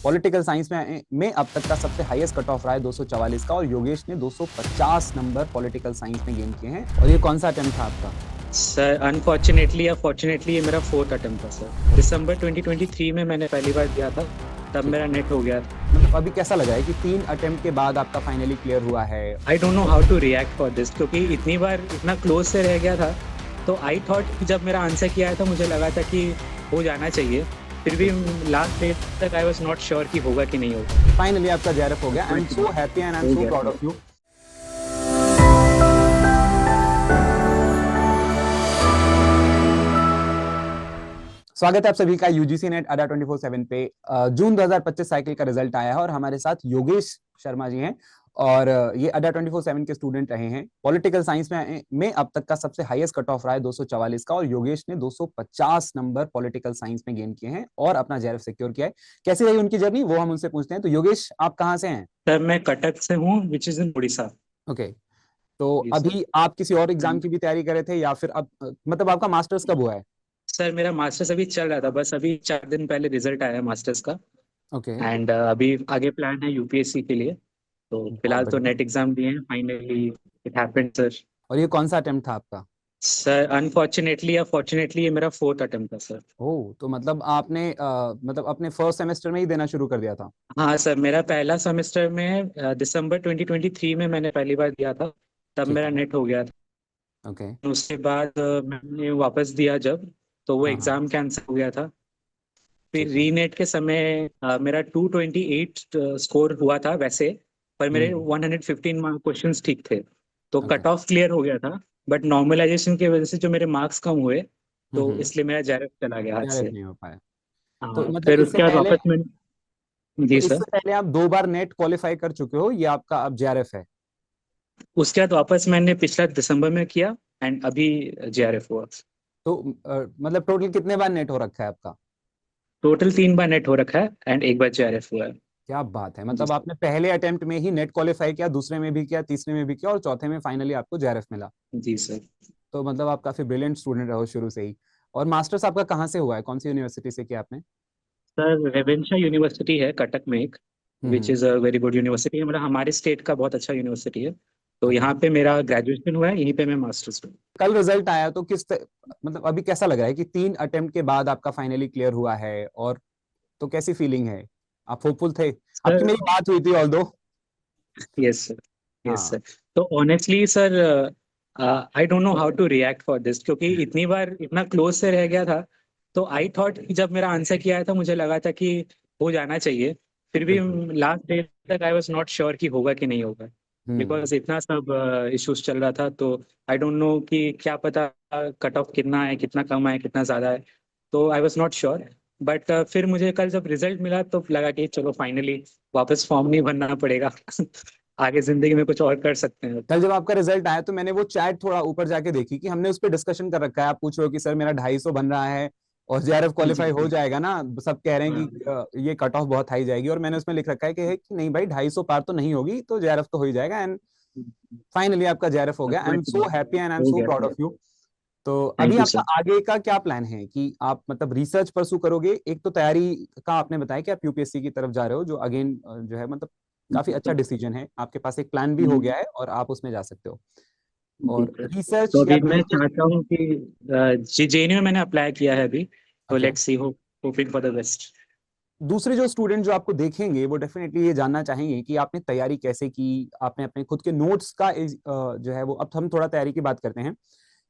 Political science में अब तक का सबसे हाईएस्ट कट ऑफ रहा है 244 का, और योगेश ने 250 नंबर पॉलिटिकल साइंस में गेन किए हैं। और ये कौन सा अटेम्प्ट था आपका? सर अनफॉर्चुनेटली या फॉर्चुनेटली ये मेरा फोर्थ अटेम्प्ट था सर। दिसंबर 2023 में मैंने पहली बार दिया था, तब मेरा नेट हो गया था। मतलब अभी कैसा लगा है कि 3 अटेम्प्ट के बाद आपका फाइनली क्लियर हुआ है? I don't know how to react for this, क्योंकि इतनी बार इतना क्लोज से रह गया था। तो आई थॉट कि जब मेरा आंसर किया है तो मुझे लगा था कि हो जाना चाहिए। फिर भी लास्ट डे तक आई वाज नॉट श्योर कि होगा कि नहीं होगा। फाइनली आपका जेआरएफ हो गया। आई am so happy and I am so proud of you. स्वागत है आप सभी का यूजीसी नेट अड्डा 24/7 पे। जून 2025 साइकिल का रिजल्ट आया है और हमारे साथ योगेश शर्मा जी हैं, और ये अड्डा 24/7 के स्टूडेंट रहे हैं। पॉलिटिकल साइंस में अब तक का सबसे हाईएस्ट कट ऑफ रहा है 244 का, और योगेश ने 250 नंबर पॉलिटिकल साइंस में गेन किए हैं और अपना जेआरएफ सिक्योर किया है। कैसी रही उनकी जर्नी, वो हम उनसे पूछते हैं। तो योगेश, आप कहाँ से हैं? सर मैं कटक से हूँ, which is in Orissa. Okay, तो जी सर। अभी आप किसी और एग्जाम की भी तैयारी कर रहे थे या फिर अब मतलब आपका मास्टर्स कब हुआ है? सर मेरा मास्टर्स अभी चल रहा था, बस अभी 4 दिन पहले रिजल्ट आया मास्टर्स का। ओके, एंड अभी आगे प्लान है यूपीएससी के लिए। तो बहुत फिलहाल तो बढ़िया। नेट एग्जाम दिए हैं, फाइनली इट हैपेंड सर। और ये कौन सा अटेम्प्ट था आपका? सर अनफॉर्चुनेटली या फॉर्चुनेटली ये मेरा फोर्थ अटेम्प्ट था सर। ओह, तो मतलब आपने मतलब अपने फर्स्ट सेमेस्टर में ही देना शुरू कर दिया था? हाँ सर, मेरा पहला सेमेस्टर में दिसंबर 2023 में मैंने पहली बार दिया था, तब ठीक मेरा है। नेट हो गया था। ओके। उसके बाद मैंने वापस दिया जब, तो वो हाँ हाँ। एग्जाम कैंसिल हो गया था। फिर ठीक है। रीनेट के समय मेरा 228 स्कोर हुआ था वैसे, पर मेरे हम्म। 115 मार्क क्वेश्चंस ठीक थे, तो ओके। कट ऑफ क्लियर हो गया था। बट नॉर्मलाइजेशन की वजह से जो मेरे मार्क्स कम हुए, तो हम्म। इसलिए मेरा जेआरएफ चला गया हाथ जेआरएफ से। नहीं हो पाया। तो हाँ, मतलब फिर इससे उसके बाद पहले, वापस मैं। तो जी सर। इससे पहले आप 2 बार नेट क्वालिफाई कर चुके हो, ये आपका अब जेआरएफ है? उसके बाद वापस मैंने पिछला दिसंबर में किया, एंड अभी जेआरएफ हुआ। तो मतलब टोटल कितने बार नेट हो रखा है आपका? टोटल 3 बार नेट हो रखा है एंड एक बार जेआरएफ हुआ है। क्या बात है, जी मतलब सर। आपने पहले अटेम्प्ट में ही नेट क्वालिफाई किया, दूसरे में भी किया, तीसरे में भी किया, और चौथे में फाइनली आपको जेआरएफ मिला। जी सर। तो मतलब आप काफी ब्रिलियंट स्टूडेंट रहो शुरू से ही। और मास्टर्स आपका कहाँ से हुआ है, कौन सी यूनिवर्सिटी से किया आपने? सर रेवेंशा यूनिवर्सिटी है कटक में एक, which hmm. Is a very good university है, मतलब हमारे स्टेट का बहुत अच्छा यूनिवर्सिटी है। तो ओके। यहाँ पे मेरा ग्रेजुएशन हुआ है, यहीं पे मैं मास्टर्स हूँ। कल रिजल्ट आया तो मतलब अभी कैसा लग रहा है कि 3 अटेम्प्ट के बाद आपका फाइनली क्लियर हुआ है? और तो कैसी फीलिंग है? आप होपफुल थे? आपकी सर मेरी बात हुई थी ऑल्दो। Yes sir. यस हाँ। सर। तो honestly sir, I don't know how to react for this, क्योंकि इतनी बार इतना क्लोज से रह गया था। तो आई थॉट कि जब मेरा आंसर किया है तो मुझे लगा था कि हो जाना चाहिए। फिर भी बिल्कुल। लास्ट डे तक आई वाज नॉट श्योर कि होगा कि नहीं होगा, हम्म। बिकॉज इतना सब इश्यूज चल रहा था। तो आई डोंट नो कि क्या पता कट ऑफ कितना है, कितना कम है, कितना ज़्यादा है। तो I was not sure. But फिर मुझे कल जब रिजल्ट मिला तो लगा कि चलो फाइनली वापस फॉर्म नहीं भरना पड़ेगा। आगे जिंदगी में कुछ और कर सकते हैं। कल जब आपका रिजल्ट आया तो मैंने वो चैट थोड़ा ऊपर जाके देखी कि हमने उस पर डिस्कशन कर रखा है। आप पूछ रहे हो कि सर मेरा 250 बन रहा है और जेआरएफ जी क्वालिफाई हो जी। जाएगा ना। सब कह रहे हैं हाँ। कि ये कट ऑफ बहुत हाई जाएगी, और मैंने उसमें लिख रखा है कि नहीं भाई, 250 पार तो नहीं होगी, तो जेआरएफ तो हो ही जाएगा। एंड फाइनली आपका जेआरएफ हो गया। आई am so happy and I M हो सो गया प्राउड सर। Of you. तो अभी थैंक यू आपका सर। आगे का क्या प्लान है कि आप मतलब रिसर्च परसू करोगे? एक तो तैयारी का आपने बताया कि आप यूपीएससी की तरफ जा रहे हो, जो अगेन जो है मतलब काफी अच्छा डिसीजन है। आपके पास एक प्लान भी हो गया है और आप उसमें जा सकते हो। जी और सर। रिसर्च तो या अभी मैं फिर चाहता हूँ कि जी जेएनयू में मैंने अप्लाई किया है अभी। तो okay. Let's see, hoping for the best. दूसरे जो स्टूडेंट जो आपको देखेंगे वो डेफिनेटली ये जानना चाहेंगे कि आपने तैयारी कैसे की। आपने अपने खुद के नोट्स का जो है वो, अब हम थोड़ा तैयारी की बात करते हैं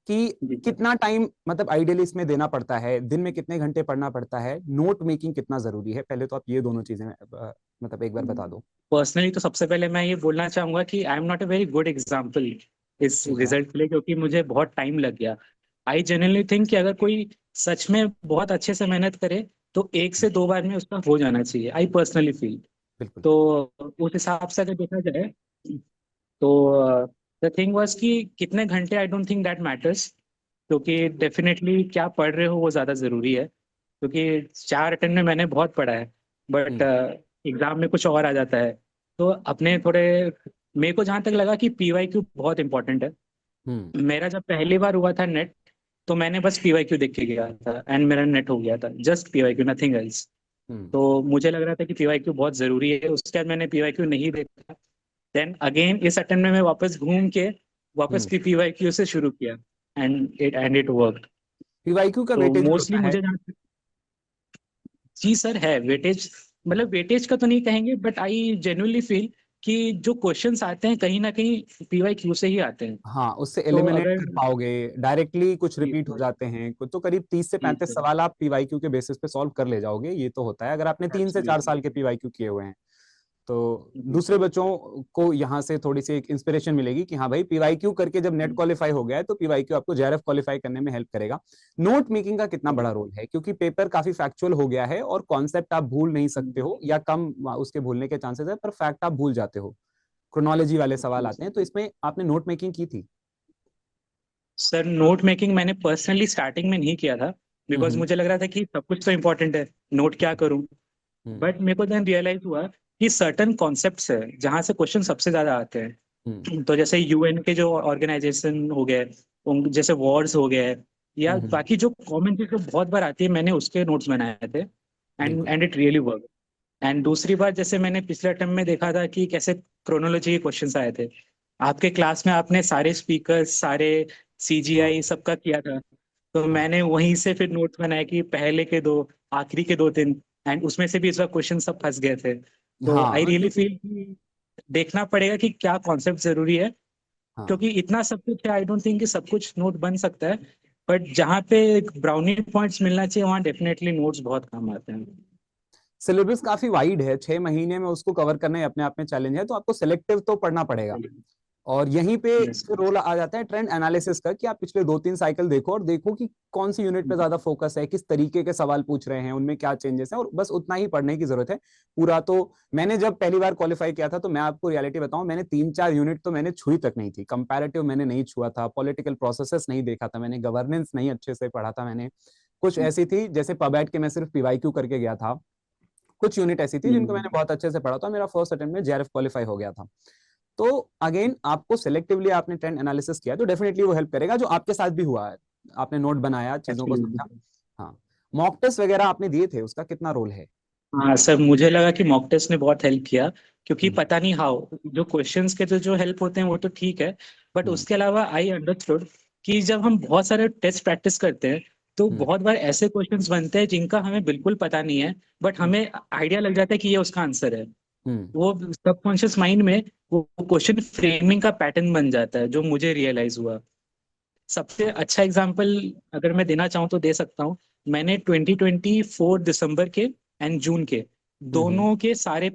कि जी सर। कितना टाइम मतलब आइडियली इसमें देना पड़ता है, दिन में कितने घंटे पढ़ना पड़ता है, नोट मेकिंग कितना जरूरी है। पहले तो आप ये दोनों चीजें मतलब एक बार बता दो। पर्सनली तो सबसे पहले मैं ये बोलना चाहूंगा कि I am not a very good example इस ठीक है। रिजल्ट के लिए, क्योंकि मुझे बहुत टाइम लग गया। आई जनरली थिंक कि अगर कोई सच में बहुत अच्छे से मेहनत करे तो 1 से 2 बार में उसका हो जाना चाहिए, आई पर्सनली फील। बिल्कुल। तो उस हिसाब से अगर देखा जाए, तो द थिंग वाज कि कितने घंटे, I don't think that matters. क्योंकि डेफिनेटली क्या पढ़ रहे हो वो ज़्यादा ज़रूरी है। क्योंकि 4 अटेम्प्ट में मैंने बहुत पढ़ा है, बट हम्म। एग्जाम में कुछ और आ जाता है। तो अपने थोड़े, मेरे को जहाँ तक लगा कि पीवाईक्यू बहुत इंपॉर्टेंट है। हम्म। मेरा जब पहली बार हुआ था नेट, तो मैंने बस पीवाईक्यू देख के गया था एंड मेरा नेट हो गया था, जस्ट पीवाईक्यू, नथिंग एल्स। हम्म। तो मुझे लग रहा था कि पीवाईक्यू बहुत जरूरी है, उसके बाद मैंने पीवाईक्यू नहीं देखा। देन अगेन इस अटेम्प्ट में मैं वापस घूम के वापस हम्म। पीवाईक्यू से शुरू किया, एंड इट वर्कड। पीवाईक्यू का तो वेटेज भी मोस्टली होता है? मुझे जहाँ, जी सर है वेटेज। मतलब वेटेज का तो नहीं कहेंगे, बट आई जेन्युइनली फील कि जो क्वेश्चंस आते हैं कहीं ना कहीं पीवाईक्यू से ही आते हैं। हाँ, उससे तो एलिमिनेट अगर, कर पाओगे। डायरेक्टली कुछ जी रिपीट हो सर, जाते हैं कुछ, तो करीब 30 से जी 35 सर, सवाल आप पीवाईक्यू के बेसिस पे सॉल्व कर ले जाओगे, ये तो होता है अगर आपने 3 से 4 साल के एब्सोल्युटली, पीवाईक्यू किए हुए हैं। तो जी दूसरे सर, बच्चों को यहाँ से थोड़ी सी एक इंस्पिरेशन मिलेगी कि हाँ भाई, पीवाईक्यू करके जब नेट क्वालिफाई हो गया है तो पीवाईक्यू आपको जेआरएफ क्वालिफाई करने में हेल्प करेगा। नोट मेकिंग का कितना बड़ा रोल है, क्योंकि पेपर काफी फैक्चुअल हो गया है और कॉन्सेप्ट आप भूल नहीं सकते हो, या कम उसके भूलने के चांसेस है, पर फैक्ट आप भूल जाते हो। क्रोनोलॉजी वाले सवाल जी आते सर। हैं, तो इसमें आपने नोट मेकिंग की थी? सर नोट मेकिंग मैंने पर्सनली स्टार्टिंग में नहीं किया था, बिकॉज हम्म। मुझे लग रहा था कि सब कुछ तो इम्पोर्टेंट है, नोट क्या करूं। हम्म। बट मेरे को देन रियलाइज हुआ कि सर्टन कॉन्सेप्ट्स है जहाँ से क्वेश्चन सबसे ज्यादा आते हम्म। हैं। तो जैसे यूएन के जो ऑर्गेनाइजेशन हो गए, जैसे वॉर्स हो गए, या हम्म। बाकी जो कॉमन चीज जो बहुत बार आती है, मैंने उसके नोट्स बनाए थे। एंड बिल्कुल। And it really work. And दूसरी बात, जैसे मैंने पिछले अटेम्प्ट में देखा था कि कैसे क्रोनोलॉजी के क्वेश्चंस आए थे। आपके क्लास में आपने सारे स्पीकर्स, सारे हाँ। सीजीआई सबका किया था, तो हाँ। मैंने वहीं से फिर नोट्स बनाए कि पहले के दो, आखिरी के दो तीन, एंड उसमें से भी इस बार क्वेश्चन सब फंस गए थे। तो आई हाँ, रियली क्योंकि फील कि देखना पड़ेगा कि क्या कॉन्सेप्ट जरूरी है, हाँ, क्योंकि इतना सब कुछ है, आई डोंट थिंक कि सब कुछ नोट बन सकता है। बट जहाँ पे ब्राउनी पॉइंट्स मिलना चाहिए वहाँ डेफिनेटली नोट्स बहुत काम आते हैं। सिलेबस काफी वाइड है, 6 महीने में उसको कवर करना ही अपने आप में चैलेंज है, तो आपको सिलेक्टिव तो पढ़ना पड़ेगा। और यहीं पे यस। फिर रोल आ जाता है ट्रेंड एनालिसिस का, कि आप पिछले 2-3 साइकिल देखो और देखो कि कौन सी यूनिट पे ज्यादा फोकस है, किस तरीके के सवाल पूछ रहे हैं, उनमें क्या चेंजेस हैं, और बस उतना ही पढ़ने की जरूरत है। पूरा तो मैंने जब पहली बार क्वालिफाई किया था, तो मैं आपको रियलिटी बताऊं, मैंने 3-4 यूनिट तो मैंने छुई तक नहीं थी। कंपैरेटिव मैंने नहीं छुआ था, पॉलिटिकल प्रोसेसेस नहीं देखा था मैंने, गवर्नेंस नहीं अच्छे से पढ़ा था मैंने। कुछ ऐसी थी जैसे पबैट के मैं सिर्फ पीवाईक्यू करके गया था। कुछ यूनिट ऐसी थी जिनको मैंने बहुत अच्छे से पढ़ा था, मेरा फर्स्ट अटेम्प्ट में जेआरएफ क्वालिफाई हो गया था। तो अगेन आपको सिलेक्टिवली आपने ट्रेंड एनालिसिस किया तो डेफिनेटली वो हेल्प करेगा, जो आपके साथ भी हुआ है। आपने नोट बनाया, चीजों को समझा। एब्सोल्युटली। हाँ। मॉक टेस्ट वगैरह आपने दिए थे, उसका कितना रोल है? हाँ सर, मुझे लगा कि मॉक टेस्ट ने बहुत हेल्प किया, क्योंकि हम्म। पता नहीं हाउ जो क्वेश्चंस के जो हेल्प होते हैं वो तो ठीक है, बट हम्म। उसके अलावा आई अंडरस्टूड कि जब हम बहुत सारे टेस्ट प्रैक्टिस करते हैं, तो हम्म। बहुत बार ऐसे क्वेश्चंस बनते हैं जिनका हमें बिल्कुल पता नहीं है, बट हमें आइडिया लग जाता है कि ये उसका आंसर है। हम्म। वो सबकॉन्शियस माइंड में वो क्वेश्चन फ्रेमिंग का पैटर्न बन जाता है, जो मुझे रियलाइज हुआ। सबसे हाँ। अच्छा एग्जांपल अगर मैं देना चाहूँ तो दे सकता हूँ। मैंने 2024 दिसंबर के एंड जून के हम्म। दोनों के सारे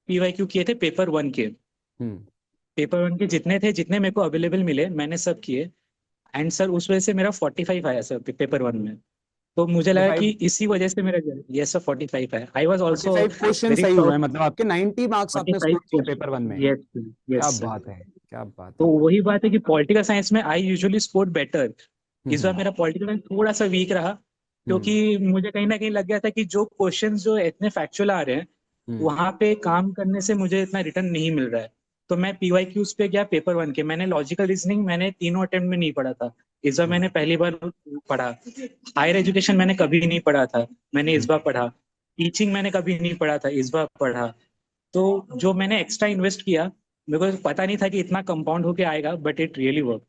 पीवाईक्यू किए थे, पेपर वन के। हम्म। पेपर वन के जितने थे, जितने मेरे को अवेलेबल मिले, मैंने सब किए। एंड सर उस वजह से मेरा 45 आया सर पेपर वन में। तो मुझे लगा कि 45? इसी वजह से मेरा, ये सर 45 है। I was forty also five question very सही हुए प्राउड। हैं, मतलब आपके 90 मार्क्स फोर्टी आपने फाइव स्कोर किए पेपर वन में? यस, क्या यस सर। बात है, क्या बात तो है। वही बात है कि पॉलिटिकल साइंस में आई यूजुअली स्कोर बेटर। इस बार हम्म। मेरा पॉलिटिकल साइंस थोड़ा सा वीक रहा, हम्म। क्योंकि मुझे कहीं ना कहीं लग गया था कि जो क्वेश्चंस जो इतने फैक्चुअल आ रहे हैं, हम्म। वहां पे काम करने से मुझे इतना रिटर्न नहीं मिल रहा है। तो मैं पीवाईक्यूज पे गया पेपर वन के। मैंने लॉजिकल रीजनिंग मैंने तीनों अटेम्प्ट में नहीं पढ़ा था, इस बार हम्म। मैंने पहली बार पढ़ा। हायर एजुकेशन मैंने कभी नहीं पढ़ा था, मैंने इस हम्म। बार पढ़ा। टीचिंग मैंने कभी नहीं पढ़ा था, इस बार पढ़ा। तो जो मैंने एक्स्ट्रा इन्वेस्ट किया, मेरे को पता नहीं था कि इतना कंपाउंड होके आएगा, बट इट रियली वर्क।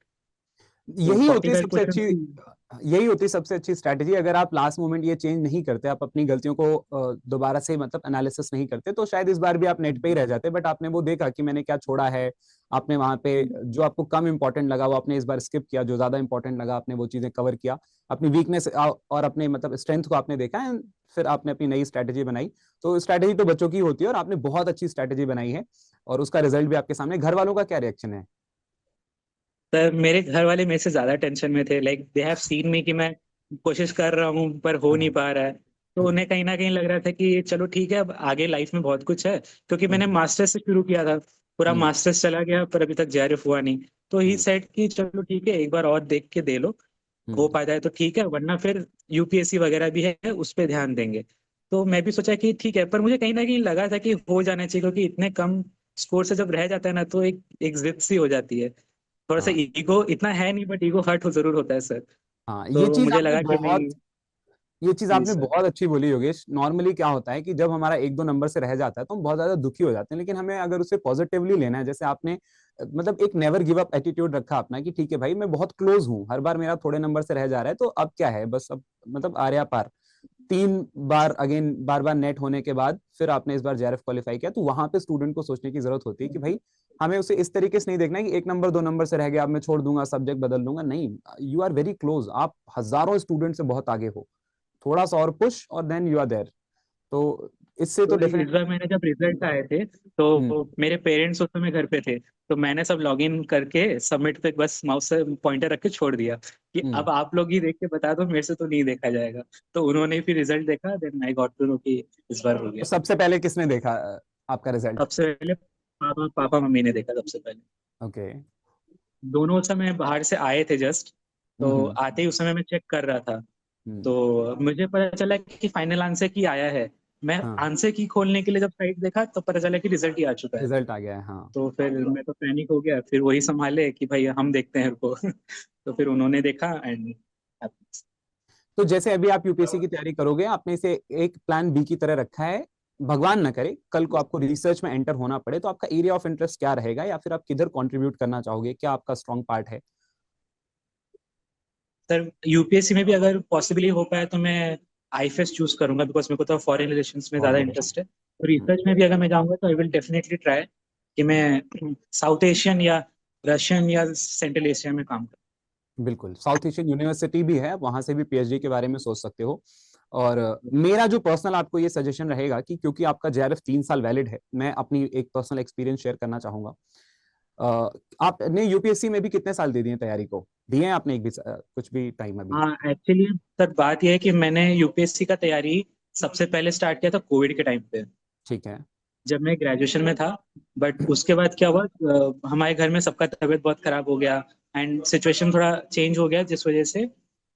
तो यही होती 45 सबसे क्वेश्चन। अच्छी यही होती सबसे अच्छी स्ट्रैटेजी। अगर आप लास्ट मोमेंट ये चेंज नहीं करते, आप अपनी गलतियों को दोबारा से मतलब एनालिसिस नहीं करते, तो शायद इस बार भी आप नेट पे ही रह जाते। बट आपने वो देखा कि मैंने क्या छोड़ा है। आपने वहां पे जो आपको कम इंपॉर्टेंट लगा वो आपने इस बार स्किप किया, जो ज्यादा इंपॉर्टेंट लगा आपने वो चीजें कवर किया। अपनी वीकनेस और अपने मतलब स्ट्रेंथ को आपने देखा एंड फिर आपने अपनी नई स्ट्रैटेजी बनाई। तो स्ट्रैटेजी तो बच्चों की होती है, और आपने बहुत अच्छी स्ट्रैटेजी बनाई है, और उसका रिजल्ट भी आपके सामने। घर वालों का क्या रिएक्शन है? सर मेरे घर वाले मेरे से ज्यादा टेंशन में थे, लाइक दे हैव सीन मी कि मैं कोशिश कर रहा हूँ पर हो नहीं हाँ। पा रहा है। तो उन्हें कहीं ना कहीं लग रहा था कि चलो ठीक है, अब आगे लाइफ में बहुत कुछ है, क्योंकि मैंने हम्म। मास्टर्स से शुरू किया था। पूरा हम्म। मास्टर्स चला गया पर अभी तक जेआरएफ हुआ नहीं। तो ही हम्म। सेड कि चलो ठीक है, एक बार और देख के दे लो, हो हम्म। पाता है तो ठीक है, वरना फिर यूपीएससी वगैरह भी है, उस पर ध्यान देंगे। तो मैं भी सोचा कि ठीक है, पर मुझे कहीं ना कहीं लगा था कि हो जाना चाहिए, क्योंकि इतने कम स्कोर से जब रह जाता है ना, तो एक एक जिद सी हो जाती है। थोड़ा सा हाँ। ईगो इतना है नहीं, बट ईगो हर्ट हो जरूर होता है सर। हाँ, तो मुझे लगा कि नहीं। ये चीज जी आपने सर। बहुत अच्छी बोली योगेश। नॉर्मली क्या होता है कि जब हमारा एक दो नंबर से रह जाता है तो हम बहुत ज्यादा दुखी हो जाते हैं, लेकिन हमें अगर उसे पॉजिटिवली लेना है, जैसे आपने मतलब एक नेवर गिव अप एटीट्यूड रखा अपना कि ठीक है भाई मैं बहुत क्लोज हूँ, हर बार मेरा थोड़े नंबर से रह जा रहा है तो अब क्या है, बस अब मतलब आर्या पार। 3 बार अगेन बार बार नेट होने के बाद फिर आपने इस बार जेआरएफ क्वालिफाई किया, तो वहां पे स्टूडेंट को सोचने की जरूरत होती है कि भाई हमें उसे इस तरीके से नहीं देखना है कि एक नंबर दो नंबर से रह गया अब मैं छोड़ दूंगा सब्जेक्ट बदल दूंगा, नहीं। यू आर वेरी क्लोज, आप हजारों स्टूडेंट से बहुत आगे हो, थोड़ा सा और पुश और देन यू आर देयर। तो इससे तो तो इस डेफिनेटली। बार मैंने जब रिजल्ट आए थे हम्म। तो मेरे पेरेंट्स उस समय घर पे थे, तो मैंने सब लॉग इन करके सबमिट पे बस माउस से पॉइंटर रख के छोड़ दिया कि हम्म। अब आप लोग ही देख के बता दो, मेरे से तो नहीं देखा जाएगा। तो उन्होंने फिर रिजल्ट देखा, then I got to know कि इस बार हो तो गया। सबसे पहले किसने देखा आपका रिजल्ट? सबसे पहले पापा पापा मम्मी ने देखा सबसे पहले। ओके। दोनों उस समय बाहर से आए थे जस्ट, तो हम्म। आते ही उस समय मैं चेक कर रहा था। हम्म। तो मुझे पता चला कि फाइनल आंसर की आया है। मैं हाँ, आंसर की खोलने के लिए जब साइट देखा तो पता चला कि रिजल्ट ही आ चुका है। रिजल्ट आ गया है, हाँ। तो फिर मैं तो पैनिक हो गया, फिर वही संभाले कि भाई हम देखते हैं उनको। तो फिर उन्होंने देखा एंड तो जैसे अभी आप यूपीएससी की तैयारी करोगे, आपने इसे एक प्लान बी की तरह रखा है, भगवान ना करे कल को आपको रिसर्च में एंटर होना पड़े तो आपका एरिया ऑफ इंटरेस्ट क्या रहेगा, या फिर आप किधर कंट्रीब्यूट करना चाहोगे, क्या आपका स्ट्रॉन्ग पार्ट है? सर यूपीएससी में भी अगर पॉसिबली हो पाए तो मैं आईएफएस चूज करूंगा, बिकॉज मेरे को तो फॉरेन रिलेशंस में फॉरेन ज्यादा रिलेशन। इंटरेस्ट है। तो रिसर्च में भी अगर मैं जाऊंगा तो आई विल डेफिनेटली ट्राई कि मैं साउथ एशियन या रशियन या सेंट्रल एशिया में काम करूँ। बिल्कुल, साउथ एशियन यूनिवर्सिटी भी है, वहां से भी पीएचडी के बारे में सोच सकते हो। और मेरा जो पर्सनल आपको ये सजेशन रहेगा कि क्योंकि आपका जेआरएफ 3 साल वैलिड है, मैं अपनी एक पर्सनल एक्सपीरियंस शेयर करना चाहूंगा। अ, आपने यूपीएससी में भी कितने साल दे दिए तैयारी को, दिए हैं आपने एक भी कुछ भी टाइम अभी? हाँ एक्चुअली सर बात यह है कि मैंने यूपीएससी का तैयारी सबसे पहले स्टार्ट किया था कोविड के टाइम पे, ठीक है। जब मैं ग्रेजुएशन में था। बट उसके बाद क्या हुआ, हमारे घर में सबका तबीयत बहुत खराब हो गया एंड सिचुएशन थोड़ा चेंज हो गया, जिस वजह से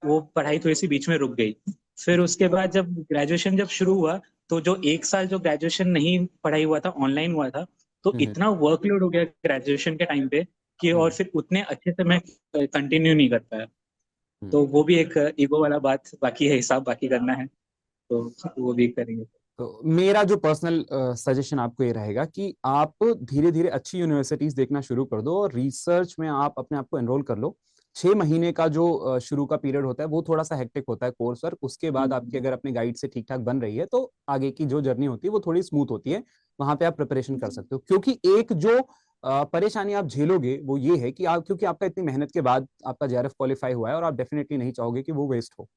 वो पढ़ाई थोड़ी सी बीच में रुक गई। फिर ओके। उसके बाद जब ग्रेजुएशन जब शुरू हुआ, तो जो एक साल जो ग्रेजुएशन नहीं पढ़ाई हुआ था, ऑनलाइन हुआ था, तो हम्म। इतना वर्कलोड हो गया ग्रेजुएशन के टाइम पे कि और हम्म। फिर उतने अच्छे से मैं कंटिन्यू नहीं कर पाया। हम्म। तो वो भी एक ईगो वाला बात बाकी है, हिसाब बाकी करना है, तो वो भी करेंगे। तो मेरा जो पर्सनल सजेशन आपको ये रहेगा कि आप धीरे धीरे अच्छी यूनिवर्सिटीज देखना शुरू कर दो और रिसर्च में आप अपने आप को एनरोल कर लो। 6 महीने का जो शुरू का पीरियड होता है वो थोड़ा सा हेक्टिक होता है कोर्स वर्क, उसके बाद आपकी हम्म, अगर अपने गाइड से ठीक ठाक बन रही है तो आगे की जो जर्नी होती है वो थोड़ी स्मूथ होती है, वहां पे आप प्रिपरेशन कर सकते हो। क्योंकि एक जो परेशानी आप झेलोगे वो ये है कि आप, क्योंकि आपका इतनी मेहनत के बाद आपका जेआरएफ क्वालिफाई हुआ है और आप डेफिनेटली नहीं चाहोगे कि वो वेस्ट हो।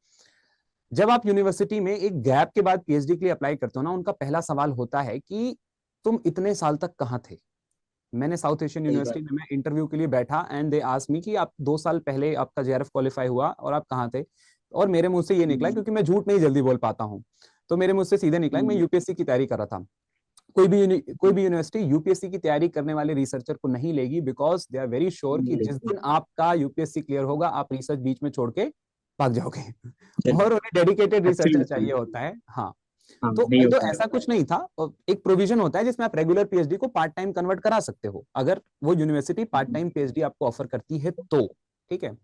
जब आप यूनिवर्सिटी में एक गैप के बाद पीएचडी के लिए अप्लाई करते हो ना, उनका पहला सवाल होता है कि तुम इतने साल तक कहाँ थे। मैंने साउथ एशियन सही यूनिवर्सिटी बात। में मैं इंटरव्यू के लिए बैठा एंड दे आस्क्ड मी कि आप 2 साल पहले आपका जेआरएफ क्वालिफाई हुआ और आप कहाँ थे। और मेरे मुंह से ये निकला, हम्म, क्योंकि मैं झूठ नहीं जल्दी बोल पाता हूँ, तो मेरे मुंह से सीधे निकला कि मैं हम्म, यूपीएससी की तैयारी कर रहा था। कोई भी यूनिवर्सिटी यूपीएससी की तैयारी करने वाले रिसर्चर को नहीं लेगी, because they are very sure कि जिस दिन आपका यूपीएससी क्लियर होगा आप रिसर्च बीच में छोड़ के भाग जाओगे। और उन्हें डेडिकेटेड रिसर्चर एब्सोल्युटली। चाहिए होता है, हाँ। हाँ तो नहीं तो होता है। ऐसा कुछ नहीं था, एक प्रोविजन होता है जिसमें आप रेगुलर पीएचडी को पार्ट टाइम कन्वर्ट करा सकते हो, अगर वो यूनिवर्सिटी पार्ट हम्म, टाइम पीएचडी आपको ऑफर करती है तो। ठीक है,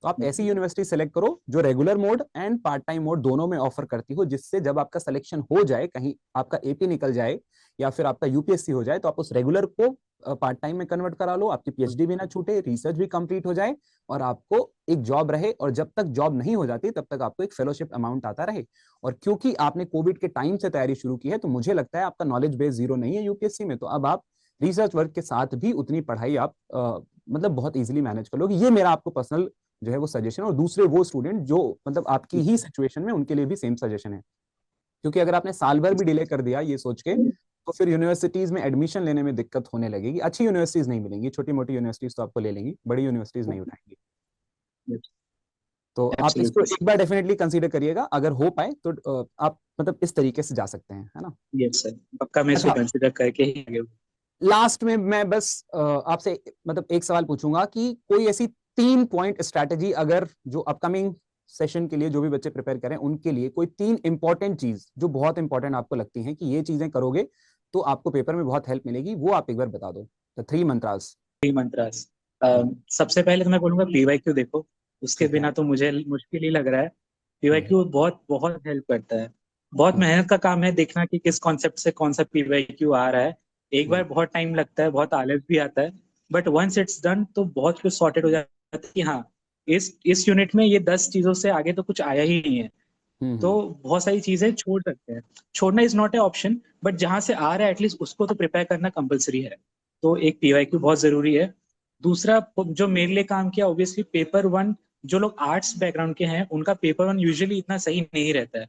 तो आप ऐसी हम्म, यूनिवर्सिटी सेलेक्ट करो जो regular mode and part time mode दोनों में ऑफर करती हो, जिससे जब आपका सिलेक्शन हो जाए, कहीं आपका एपी निकल जाए या फिर आपका यूपीएससी हो जाए, तो आप उस रेगुलर को पार्ट टाइम में कन्वर्ट करा लो, आपकी पीएचडी भी ना छूटे, रिसर्च भी कंप्लीट हो जाए और आपको एक जॉब रहे, और जब तक जॉब नहीं हो जाती तब तक आपको एक फेलोशिप अमाउंट आता रहे। और क्योंकि आपने कोविड के टाइम से तैयारी शुरू की है, तो मुझे लगता है आपका नॉलेज बेस जीरो नहीं है यूपीएससी में, तो अब आप रिसर्च वर्क के साथ भी उतनी पढ़ाई आप मतलब बहुत इजीली मैनेज कर लोगे। ये मेरा आपको पर्सनल जो है वो सजेशन है, और दूसरे वो स्टूडेंट जो मतलब आपकी ही सिचुएशन में, उनके लिए भी सेम सजेशन है। क्योंकि अगर आपने साल भर भी डिले कर दिया ये सोच के, तो फिर यूनिवर्सिटीज में एडमिशन लेने में दिक्कत होने लगेगी, अच्छी यूनिवर्सिटीज नहीं मिलेंगी, छोटी मोटी यूनिवर्सिटीज तो आपको ले लेंगी, बड़ी यूनिवर्सिटीज नहीं उठाएंगी। तो आप इसको एब्सोल्युटली। एक बार डेफिनेटली कंसीडर करिएगा, अगर हो पाए तो आप मतलब इस तरीके से जा सकते हैं, है ना। यस सर, पक्का मैं इसको अच्छा, कंसिडर करके ही आगे। लास्ट में मैं बस आपसे मतलब एक सवाल पूछूंगा कि कोई ऐसी 3 पॉइंट स्ट्रैटेजी, अगर जो अपकमिंग सेशन के लिए जो भी बच्चे प्रिपेयर करें उनके लिए कोई 3 इंपॉर्टेंट चीज जो बहुत इंपॉर्टेंट आपको लगती हैं कि ये चीजें करोगे तो आपको पेपर में बहुत हेल्प मिलेगी, वो आप एक बार बता दो, द 3 मंत्रास। थ्री मंत्रास। सबसे पहले तो मैं बोलूंगा पीवाईक्यू देखो, उसके ठीक है। बिना तो मुझे मुश्किल ही लग रहा है। पीवाईक्यू बहुत बहुत हेल्प करता है। बहुत हम्म, मेहनत का काम है देखना कि किस कॉन्सेप्ट से कौन सा पीवाईक्यू आ रहा है। एक बार हम्म, बहुत टाइम लगता है, बहुत आलस भी आता है, बट वंस इट्स डन तो बहुत कुछ सॉर्टेड हो जाता है कि हाँ, इस यूनिट में ये 10 चीजों से आगे तो कुछ आया ही नहीं है। तो हम्म, बहुत सारी चीजें छोड़ सकते हैं। छोड़ना is not A option, but जहां से आ रहा है एटलीस्ट उसको तो प्रिपेयर करना कंपलसरी है। तो एक पीवाईक्यू बहुत जरूरी है। दूसरा जो मेरे लिए काम किया, ऑब्वियसली पेपर वन, जो लोग आर्ट्स बैकग्राउंड के हैं उनका पेपर वन यूजुअली इतना सही नहीं रहता है,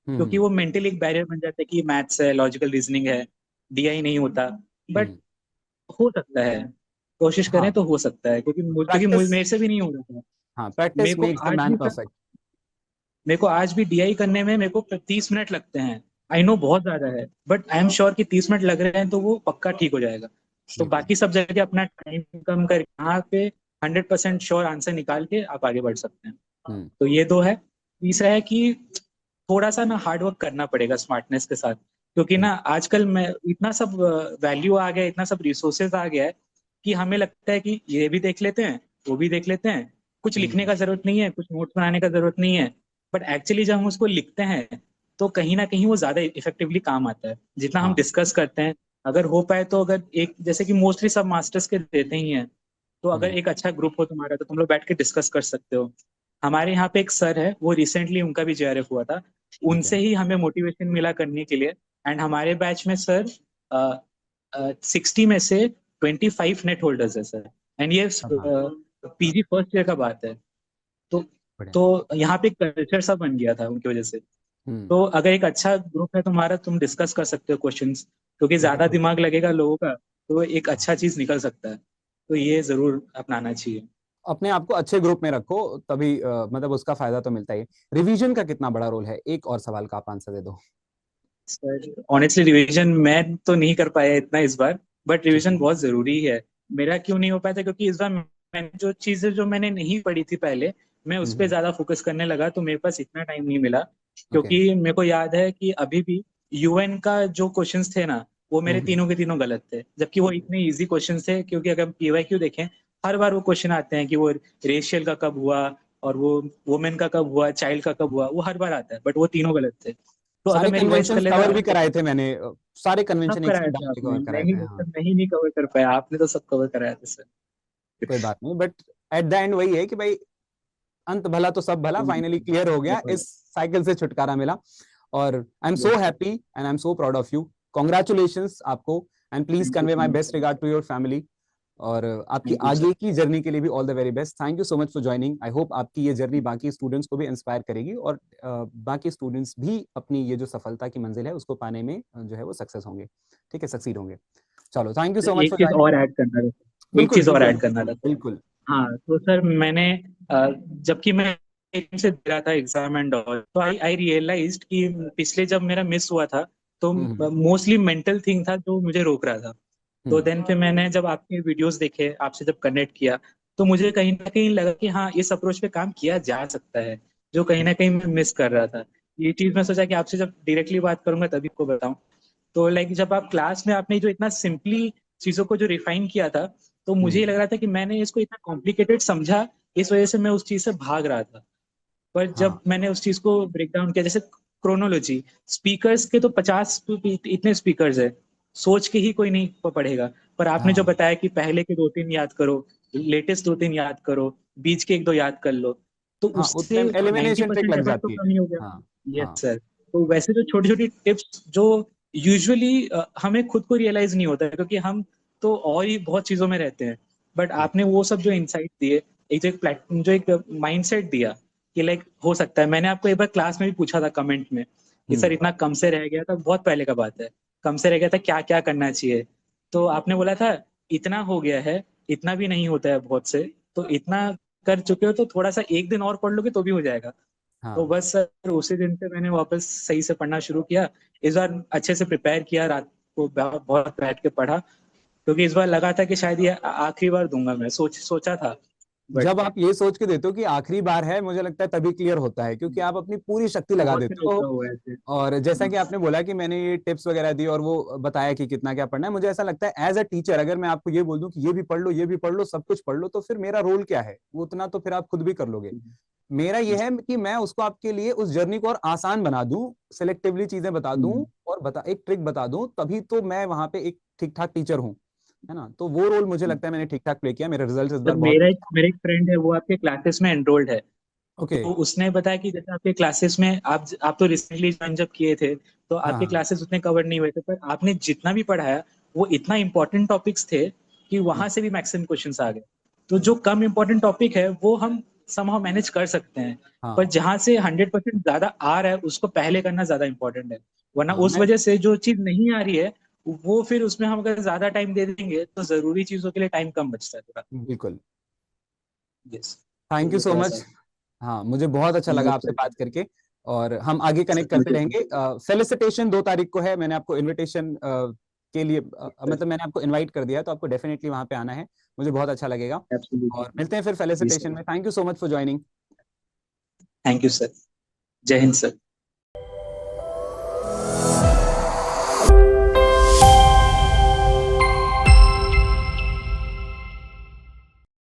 क्योंकि हम्म, वो मेंटली एक बैरियर बन जाता है कि मैथ्स है, लॉजिकल रीजनिंग है, डीआई नहीं होता। बट हम्म, हो सकता है, कोशिश करें हाँ, तो हो सकता है, प्रैक्टिस, मेरे से भी नहीं हो रहा था। हाँ, मेरे प्रैक्टिस को मेक्स द आज मैन भी परफेक्ट। मेरे को आज भी डीआई करने में मेरे को 30 मिनट लगते हैं। आई नो बहुत ज्यादा है, बट आई एम श्योर कि 30 मिनट लग रहे हैं तो वो पक्का ठीक हो जाएगा। तो बिल्कुल। बाकी सब जगह अपना टाइम कम कर यहाँ पे 100% श्योर आंसर निकाल के आप आगे बढ़ सकते हैं। हम्म, तो ये दो है। तीसरा है कि थोड़ा सा ना हार्ड वर्क करना पड़ेगा स्मार्टनेस के साथ, क्योंकि हम्म, ना आजकल मैं इतना सब वैल्यू आ गया, इतना सब रिसोर्सेज आ गया है कि हमें लगता है कि ये भी देख लेते हैं, वो भी देख लेते हैं, कुछ लिखने हम्म, का जरूरत नहीं है, कुछ नोट्स बनाने का जरूरत नहीं है। बट एक्चुअली जब हम उसको लिखते हैं तो कहीं ना कहीं वो ज्यादा इफेक्टिवली काम आता है जितना हम हाँ, डिस्कस करते हैं। अगर हो पाए तो, अगर एक जैसे कि मोस्टली सब मास्टर्स के देते ही हैं, तो अगर हम्म, एक अच्छा ग्रुप हो तुम्हारा तो तुम लोग बैठ के डिस्कस कर सकते हो। हमारे यहाँ पे एक सर है, वो रिसेंटली उनका भी जेआरएफ हुआ था, ठीक है। उनसे ही हमें मोटिवेशन मिला करने के लिए। एंड हमारे बैच में सर 60 में से 25 नेट होल्डर्स है सर। एंड ये हाँ, पीजी फर्स्ट ईयर का बात है। तो बढ़िया। तो यहाँ पे कल्चर सा बन गया था उनकी वजह से। हम्म, तो अगर एक अच्छा ग्रुप है तुम्हारा, तुम डिस्कस कर सकते हो क्वेश्चंस, क्योंकि ज्यादा बिल्कुल। दिमाग लगेगा लोगों का तो एक हाँ, अच्छा चीज निकल सकता है। तो ये जरूर अपनाना चाहिए। अपने आप को अच्छे ग्रुप में रखो, तभी मतलब उसका फायदा तो मिलता ही है। रिवीजन का कितना बड़ा रोल है, एक और सवाल का आप आंसर दे दो। सर ऑनेस्टली रिवीजन मैं तो नहीं कर पाया इतना इस बार, बट ठीक रिवीजन है। बहुत जरूरी है। मेरा क्यों नहीं हो पाया था, क्योंकि इस बार मैंने जो चीजें जो मैंने नहीं पढ़ी थी पहले, मैं उस पर हम्म, ज्यादा फोकस करने लगा, तो मेरे पास इतना टाइम नहीं मिला। ओके। क्योंकि मेरे को याद है कि अभी भी यूएन का जो क्वेश्चंस थे ना, वो मेरे हम्म, तीनों के तीनों गलत थे, जबकि वो इतने इजी क्वेश्चंस थे। क्योंकि अगर पीवाईक्यू देखें, हर बार वो क्वेश्चन आते हैं कि वो रेशियल का कब हुआ, और वो वुमेन का कब हुआ, चाइल्ड का कब हुआ, वो हर बार आता है, बट वो तीनों गलत थे। तो अगर सारे मैं रिवाइज कर कन्वेंशंस लेता कवर भी तो कराए थे मैंने, सारे सब कन्वेंशन एक कराया साथ था डाल के आपने, कवर कराए थे, हाँ। मैं ही नहीं कवर कर पाया, आपने तो सब कवर कराया था सर। कोई बात नहीं, बट एट द एंड वही है कि भाई, अंत भला तो सब भला, फाइनली क्लियर हो गया, इस साइकिल से छुटकारा मिला। और I am so yes sir. Happy and I am so proud of you. Congratulations आपको। And please thank you convey so my much best sir. Regard to your family. और आपकी थैंक यू सर। आगे की journey के लिए भी all the very best. Thank you so much for joining. I hope आपकी ये जर्नी बाकी स्टूडेंट्स को भी इंस्पायर करेगी, और बाकी स्टूडेंट्स भी अपनी ये जो सफलता की मंजिल है उसको पाने में जो है वो सक्सेस होंगे। ठीक है, सक्सीड होंगे। चलो, थैंक यू सो मच एक फॉर चीज ज्वाइनिंग। और ऐड करना था, एक बिल्कुल, चीज और बिल्कुल, ऐड करना था सर। बिल्कुल। हाँ तो सर मैंने जबकि मैं एक से दे रहा था एग्जाम एंड ऑल, तो आई आई रियलाइज्ड कि पिछले जब मेरा मिस हुआ था, तो हम्म, मोस्टली मेंटल थिंग था जो मुझे रोक रहा था। तो हम्म, देन फिर मैंने जब आपके वीडियोस देखे, आपसे जब कनेक्ट किया, तो मुझे कहीं ना कहीं लगा कि हाँ, इस अप्रोच पे काम किया जा सकता है, जो कहीं ना कहीं मैं मिस कर रहा था। ये चीज मैं सोचा कि आपसे जब डायरेक्टली बात करूंगा तभी को बताऊं। तो लाइक जब आप क्लास में आपने जो इतना सिंपली चीजों को जो रिफाइन किया था, तो मुझे ये लग हम्म, रहा था कि मैंने इसको इतना कॉम्प्लिकेटेड समझा, इस वजह से मैं उस चीज से भाग रहा था। पर हाँ, जब मैंने उस चीज को ब्रेक डाउन किया, जैसे क्रोनोलॉजी, स्पीकर्स के तो 50 इतने स्पीकर्स है, सोच के ही कोई नहीं पढ़ेगा। पर आपने जो हाँ, बताया कि पहले के 2-3 याद करो, लेटेस्ट 2-3 याद करो, बीच के 1-2 याद कर लो, तो हाँ, उतने उससे में नाइन्टी एलिमिनेशन ट्रिक परसेंट लग एफर्ट तो जाती है। कम ही हो गया। हाँ, यस हाँ, सर। तो वैसे जो छोटी छोटी टिप्स जो यूजुअली हमें खुद को रियलाइज नहीं होता है, क्योंकि हम तो और ही बहुत चीजों में रहते हैं, बट आपने वो सब जो इंसाइट दिए, एक जो एक प्लेटफॉर्म, जो एक माइंडसेट दिया कि लाइक हो सकता है। मैंने आपको एक बार क्लास में भी पूछा था कमेंट में कि सर हम्म, इतना कम से रह गया था, बहुत पहले का बात है, कम से रह गया था, क्या क्या करना चाहिए। तो आपने बोला था इतना हो गया है, इतना भी नहीं होता है बहुत से, तो इतना कर चुके हो तो थोड़ा सा एक दिन और पढ़ लोगे तो भी हो जाएगा। तो हाँ, बस सर उसी दिन से मैंने वापस सही से पढ़ना शुरू किया। इस बार अच्छे से प्रिपेयर किया, रात को बहुत बैठ के पढ़ा, क्योंकि इस बार लगा था कि शायद ये आखिरी बार दूंगा, मैं सोचा था। बट जब आप ये सोच के देते हो कि आखिरी बार है, मुझे लगता है तभी क्लियर होता है, क्योंकि आप अपनी पूरी शक्ति लगा बहुत से देते लोग हो। का हुआ है ऐसे। और जैसा कि आपने बोला कि मैंने ये टिप्स वगैरह दी और वो बताया कि कितना क्या पढ़ना है, मुझे ऐसा लगता है एज अ टीचर अगर मैं आपको ये बोल दूं कि ये भी पढ़ लो, ये भी पढ़ लो, सब कुछ पढ़ लो, तो फिर मेरा रोल क्या है? वो उतना तो फिर आप खुद भी कर लोगे। मेरा ये है कि मैं उसको आपके लिए उस जर्नी को और आसान बना दूं, सिलेक्टिवली चीजें बता दूं और एक ट्रिक बता दूं, तभी तो मैं वहां पे एक ठीक ठाक टीचर हूँ, है ना? तो वो रोल मुझे लगता है मैंने ठीक ठाक प्ले किया। मेरे रिजल्ट इस सर बार बहुत अच्छे मेरा एक फ्रेंड है, वो आपके क्लासेस में एनरोल्ड है। हैं। ओके। तो उसने बताया कि जैसे आपके क्लासेस में आप तो रिसेंटली ज्वाइन जब किए थे, तो हाँ आपके हाँ। क्लासेस उतने कवर नहीं हुए थे, पर आपने जितना भी पढ़ाया वो इतना इंपॉर्टेंट टॉपिक्स थे कि हम्म, वहां से भी मैक्सिमम क्वेश्चंस आ गए। तो जो कम इंपॉर्टेंट टॉपिक है वो हम समहाउ मैनेज कर सकते हैं, पर हाँ जहां से 100% ज्यादा आ रहा है उसको पहले करना ज्यादा इंपॉर्टेंट है। वरना हाँ। उस मैं वजह से जो चीज नहीं आ रही है, वो फिर उसमें हम अगर ज्यादा टाइम दे देंगे तो जरूरी चीजों के लिए टाइम कम बचता है थोड़ा। बिल्कुल। यस। तो थैंक यू वो सो थोड़ा मच। सा हाँ, मुझे बहुत अच्छा लगा मोस्ट आपसे बात वेलकम। करके। और हम आगे सर कनेक्ट करते मुझे रहेंगे। फेलिसिटेशन 2 तारीख को है, मैंने आपको इनविटेशन के लिए मतलब मैंने आपको इनवाइट कर दिया है, तो आपको डेफिनेटली वहां पे आना है। मुझे बहुत अच्छा लगेगा। और एब्सोल्युटली। मिलते हैं फिर जी फेलिसिटेशन सर। में। Thank you so much for joining. Thank you sir. जय हिंद सर।